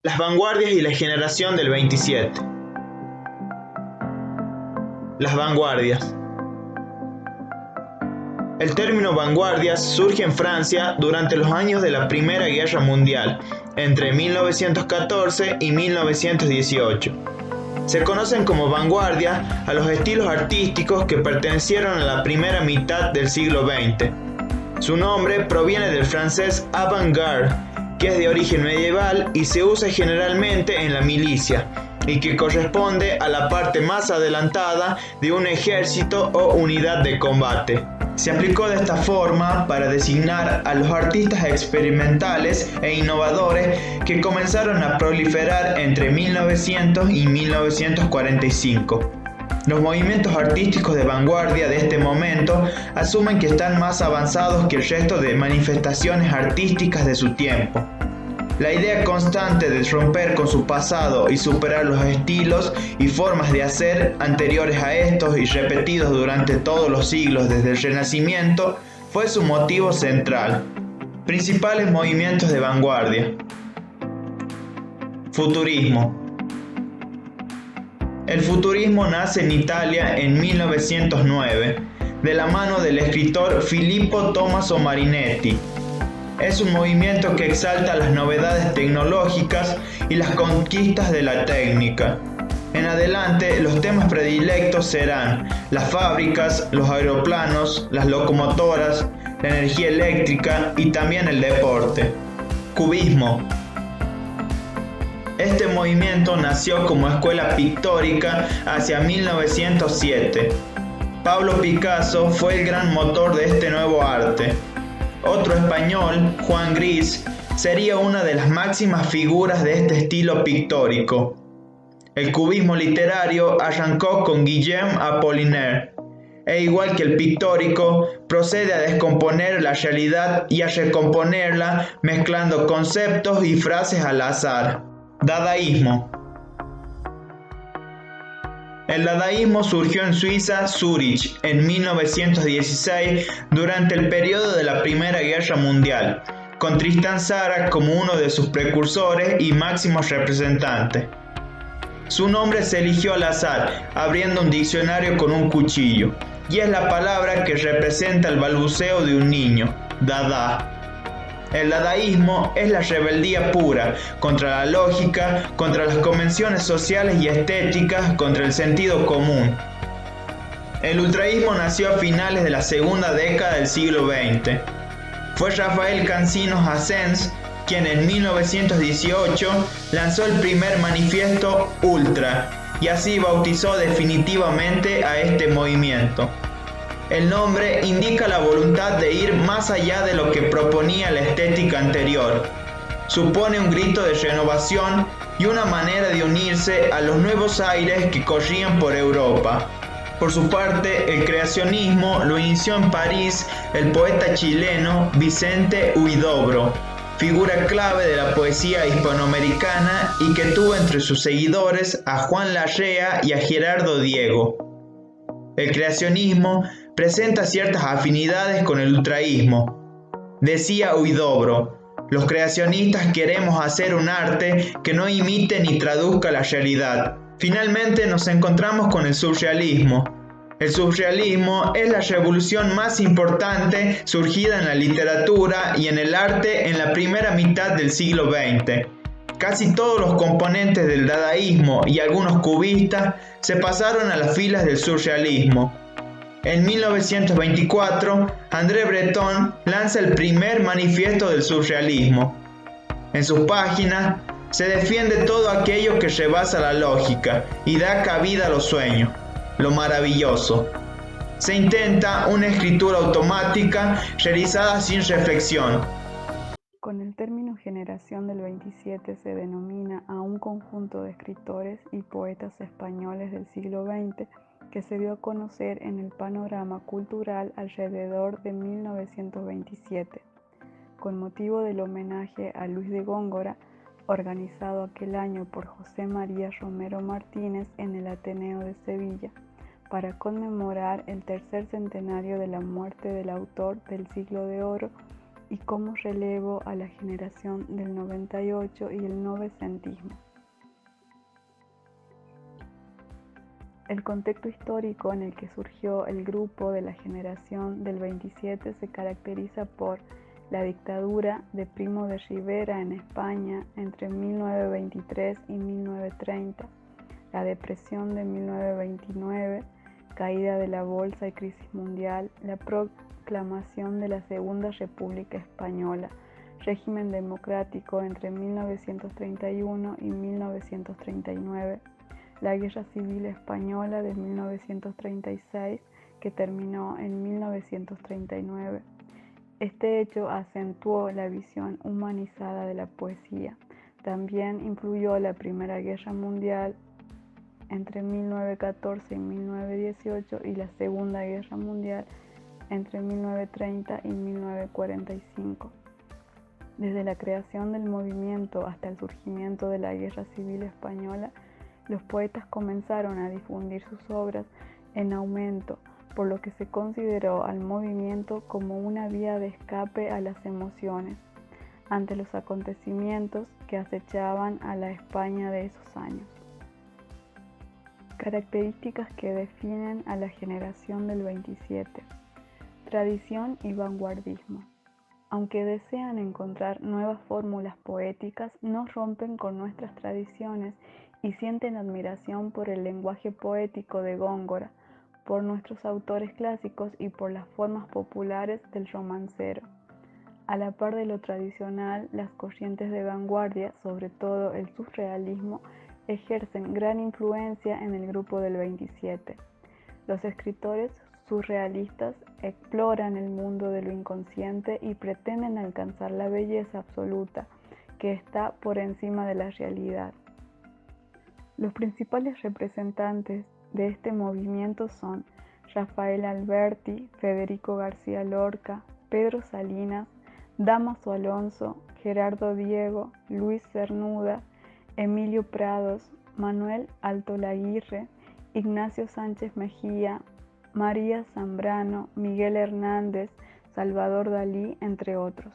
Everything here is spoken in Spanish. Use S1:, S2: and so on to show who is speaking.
S1: Las vanguardias y la generación del 27. Las vanguardias. El término vanguardias surge en Francia durante los años de la Primera Guerra Mundial, entre 1914 y 1918. Se conocen como vanguardia a los estilos artísticos que pertenecieron a la primera mitad del siglo XX. Su nombre proviene del francés avant-garde, que es de origen medieval y se usa generalmente en la milicia, y que corresponde a la parte más adelantada de un ejército o unidad de combate. Se aplicó de esta forma para designar a los artistas experimentales e innovadores que comenzaron a proliferar entre 1900 y 1945. Los movimientos artísticos de vanguardia de este momento asumen que están más avanzados que el resto de manifestaciones artísticas de su tiempo. La idea constante de romper con su pasado y superar los estilos y formas de hacer anteriores a estos y repetidos durante todos los siglos desde el Renacimiento fue su motivo central. Principales movimientos de vanguardia. Futurismo. El futurismo nace en Italia en 1909, de la mano del escritor Filippo Tommaso Marinetti. Es un movimiento que exalta las novedades tecnológicas y las conquistas de la técnica. En adelante, los temas predilectos serán las fábricas, los aeroplanos, las locomotoras, la energía eléctrica y también el deporte. Cubismo. Este movimiento nació como escuela pictórica hacia 1907. Pablo Picasso fue el gran motor de este nuevo arte. Otro español, Juan Gris, sería una de las máximas figuras de este estilo pictórico. El cubismo literario arrancó con Guillaume Apollinaire, e igual que el pictórico, procede a descomponer la realidad y a recomponerla mezclando conceptos y frases al azar. Dadaísmo. El dadaísmo surgió en Suiza, Zúrich, en 1916 durante el periodo de la Primera Guerra Mundial, con Tristan Tzara como uno de sus precursores y máximos representantes. Su nombre se eligió al azar, abriendo un diccionario con un cuchillo, y es la palabra que representa el balbuceo de un niño, dada. El dadaísmo es la rebeldía pura contra la lógica, contra las convenciones sociales y estéticas, contra el sentido común. El ultraísmo nació a finales de la segunda década del siglo XX. Fue Rafael Cansinos Assens quien en 1918 lanzó el primer manifiesto Ultra y así bautizó definitivamente a este movimiento. El nombre indica la voluntad de ir más allá de lo que proponía la estética anterior. Supone un grito de renovación y una manera de unirse a los nuevos aires que corrían por Europa. Por su parte, el creacionismo lo inició en París el poeta chileno Vicente Huidobro, figura clave de la poesía hispanoamericana y que tuvo entre sus seguidores a Juan Larrea y a Gerardo Diego. El creacionismo presenta ciertas afinidades con el ultraísmo. Decía Huidobro, los creacionistas queremos hacer un arte que no imite ni traduzca la realidad. Finalmente nos encontramos con el surrealismo. El surrealismo es la revolución más importante surgida en la literatura y en el arte en la primera mitad del siglo XX. Casi todos los componentes del dadaísmo y algunos cubistas se pasaron a las filas del surrealismo. En 1924, André Breton lanza el primer manifiesto del surrealismo. En sus páginas se defiende todo aquello que rebasa la lógica y da cabida a los sueños, lo maravilloso. Se intenta una escritura automática realizada sin reflexión.
S2: Con el término generación del 27 se denomina a un conjunto de escritores y poetas españoles del siglo XX que se dio a conocer en el panorama cultural alrededor de 1927, con motivo del homenaje a Luis de Góngora, organizado aquel año por José María Romero Martínez en el Ateneo de Sevilla, para conmemorar el tercer centenario de la muerte del autor del Siglo de Oro y como relevo a la generación del 98 y el novecentismo. El contexto histórico en el que surgió el grupo de la generación del 27 se caracteriza por la dictadura de Primo de Rivera en España entre 1923 y 1930, la depresión de 1929, caída de la bolsa y crisis mundial, la proclamación de la Segunda República Española, régimen democrático entre 1931 y 1939, la Guerra Civil Española de 1936, que terminó en 1939. Este hecho acentuó la visión humanizada de la poesía. También influyó la Primera Guerra Mundial entre 1914 y 1918 y la Segunda Guerra Mundial entre 1930 y 1945. Desde la creación del movimiento hasta el surgimiento de la Guerra Civil Española, los poetas comenzaron a difundir sus obras en aumento, por lo que se consideró al movimiento como una vía de escape a las emociones ante los acontecimientos que acechaban a la España de esos años. Características que definen a la generación del 27. Tradición y vanguardismo. Aunque desean encontrar nuevas fórmulas poéticas, no rompen con nuestras tradiciones y sienten admiración por el lenguaje poético de Góngora, por nuestros autores clásicos y por las formas populares del romancero. A la par de lo tradicional, las corrientes de vanguardia, sobre todo el surrealismo, ejercen gran influencia en el grupo del 27. Los escritores surrealistas exploran el mundo de lo inconsciente y pretenden alcanzar la belleza absoluta que está por encima de la realidad. Los principales representantes de este movimiento son Rafael Alberti, Federico García Lorca, Pedro Salinas, Dámaso Alonso, Gerardo Diego, Luis Cernuda, Emilio Prados, Manuel Altolaguirre, Ignacio Sánchez Mejía, María Zambrano, Miguel Hernández, Salvador Dalí, entre otros.